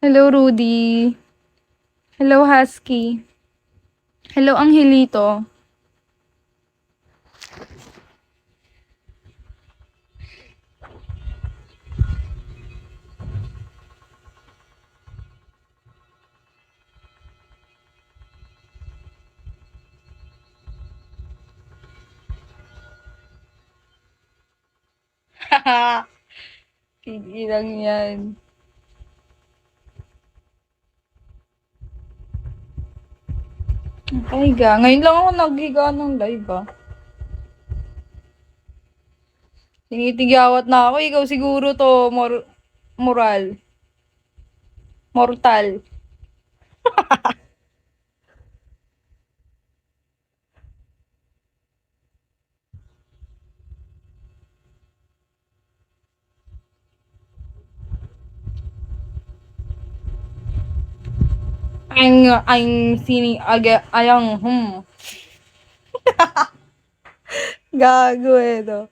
Hello, Rudy. Hello, Husky. Hello, Angelito. Kiki lang yan. Nakahiga. Ngayon lang ako naghiga ng live, ah. Tinitigawat na ako. Ikaw siguro to, moral. Mortal. Ang sini, ayang, Gago eh, no.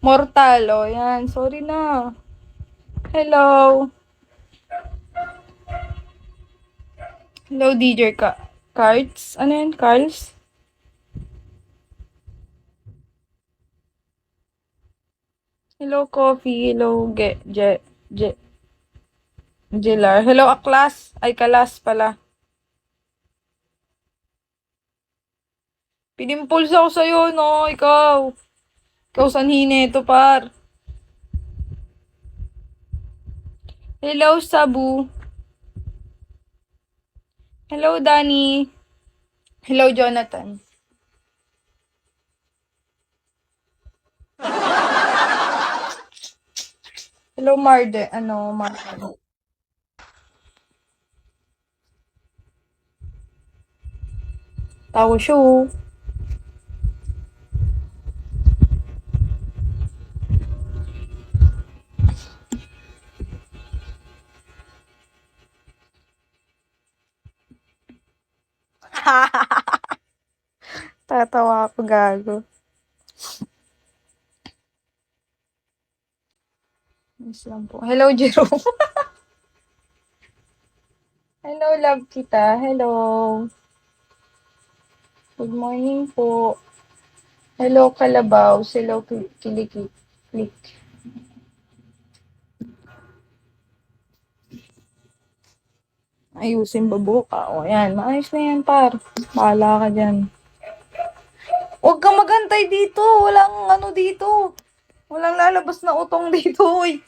Mortal, oh, yan. Sorry na. Hello. Hello, DJ Cards? Ano yan, Carls? Hello, Coffee. Hello, Jelar. Hello, Aklas. Ay, Kalas pala. Pinimpulse ako sa'yo, no? Ikaw. Ikaw sanhi nito, par. Hello, Sabu. Hello, Danny. Hello, Jonathan. Hello, Marde. Tao show. Tatawa ako, gago. Miss lang po. Hello, Jerome. Hello, love kita. Hello. Good morning po. Hello, Kalabaw. Hello, Kilikik. Click. Ayusin babuka. O, yan. Maayos na yan, par. Bahala ka dyan. Huwag kang magantay dito. Walang ano dito. Walang lalabas na utong dito, uy.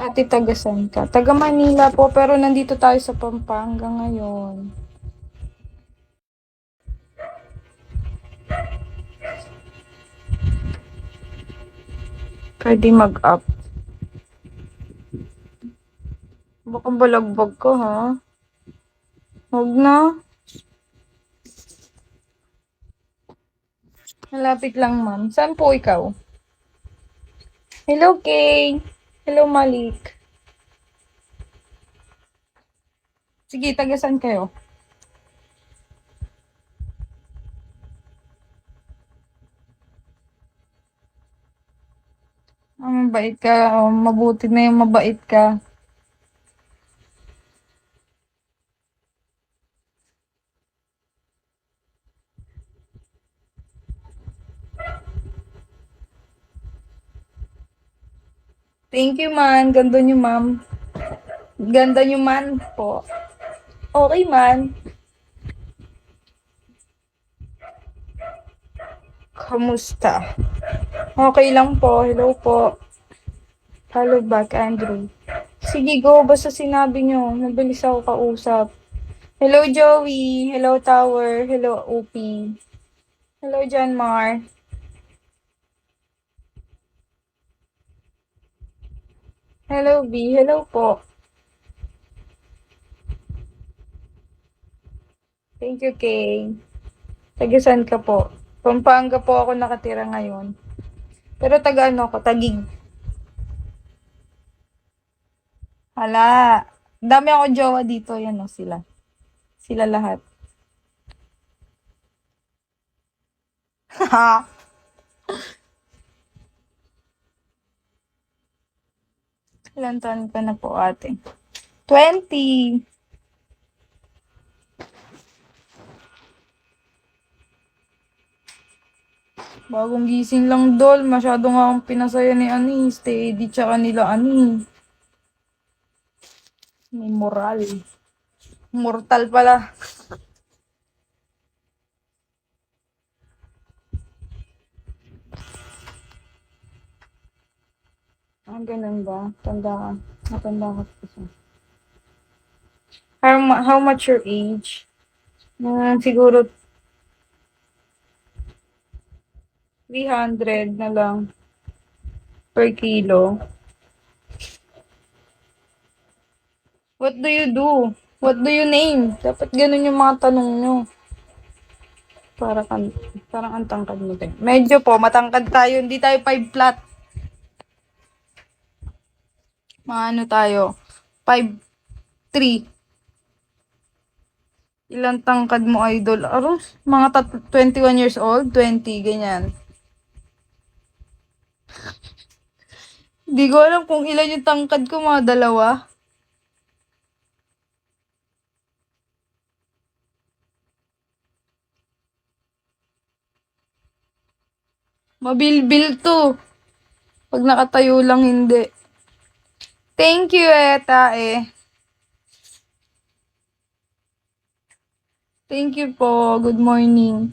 Ate, tagasan ka? Taga Manila po, pero nandito tayo sa Pampanga ngayon. Pwede mag-up. Baka balagbag ko, ha? Huwag na. Malapit lang, ma'am. Saan po ikaw? Hello, Kay. Hello, Malik. Sige, tagasan kayo. Mabait ka. Mabuti na yung mabait ka. Thank you, man. Ganda nyo, ma'am. Ganda nyo, man po. Okay, man. Kamusta? Okay lang po. Hello po. Follow back, Andrew. Sige, go. Basta sinabi nyo. Mabilis ako kausap. Hello, Joey. Hello, Tower. Hello, OP. Hello, John Mar. Hello, B. Hello po. Thank you, Kay. Taga-saan ka po? Pampanga po ako nakatira ngayon. Pero taga ano ako? Tagig. Hala. Dami ako jowa dito. Yan o sila. Sila lahat. Ilan taon ka na po ate? 20. Bagong gising lang dol. Masyado nga akong pinasaya ni Ani. Steady tsaka nila Ani. May moral. Mortal pala. Ah, ganun ba? Tanda ka. Matanda ka pa siya. How much your age? Siguro 300 na lang per kilo. What do you do? What do you name? Dapat ganun yung mga tanong nyo. Para kan, parang ang tangkad mo din. Medyo po, matangkad tayo. Hindi tayo 5 flat. Mga ano tayo? 5'3". Ilang tangkad mo, idol? Aros, mga 21 years old? 20, ganyan. Hindi ko alam kung ilan yung tangkad ko, mga dalawa. Mabilbil to. Pag nakatayo lang, hindi. Thank you, Eta, eh. Thank you po. Good morning.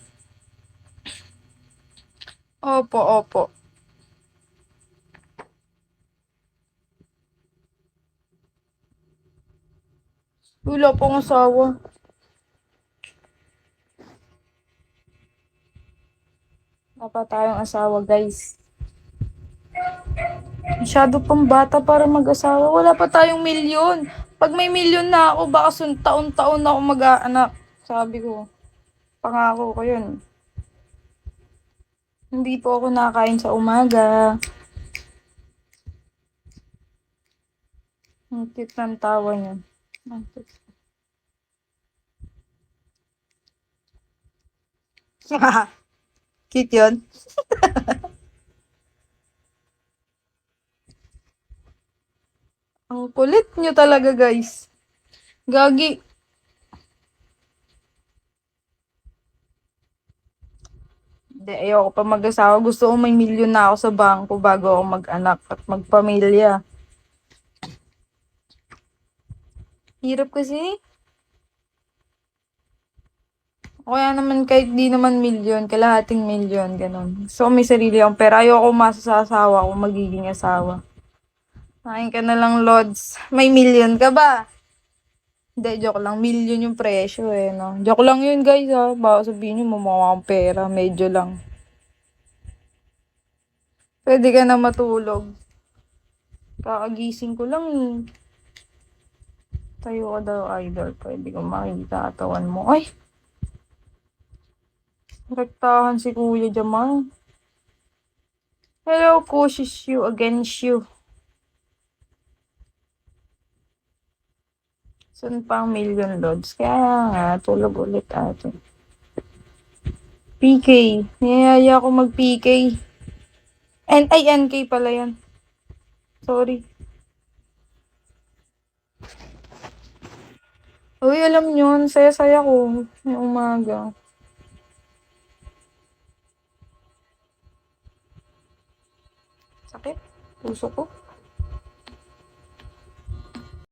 Opo, opo. Wala pong asawa. Dapat tayong asawa, guys. Masyado pang bata para mag-asawa. Wala pa tayong milyon. Pag may milyon na ako, baka taon-taon na ako mag-aanak. Sabi ko. Pangako ko yun. Hindi po ako nakain sa umaga. Ang cute ng tawa niya. Ang cute. Cute yun. Ang kulit nyo talaga, guys. Gagi. Hindi, ayoko pa mag-asawa. Gusto ko may milyon na ako sa bangko bago ako mag-anak at magpamilya. Hirap kasi. O kaya naman kahit di naman milyon, kalahating milyon, ganun. So, may sarili akong pera. Ayoko umasa sa asawa kung magiging asawa. Kain ka na lang, Lods. May milyon ka ba? Hindi, joke lang. Milyon yung presyo eh, no? Joke lang yun, guys, ha? Baka sabihin nyo, mamawa akong pera. Medyo lang. Pwede ka na matulog. Kakagising ko lang eh. Tayo ka daw, idol. Pwede ko makita katawan mo. Ay! Rektahan si Kuya Jamal. Hello, Kushis you against you. Saan pa ang million loads? Kaya nga, tulog ulit atin. PK. Niyaya ko mag-PK. Ay, NK pala yan. Sorry. Uy, alam nyo, saya-saya ko. May umaga. Sakit? Puso ko?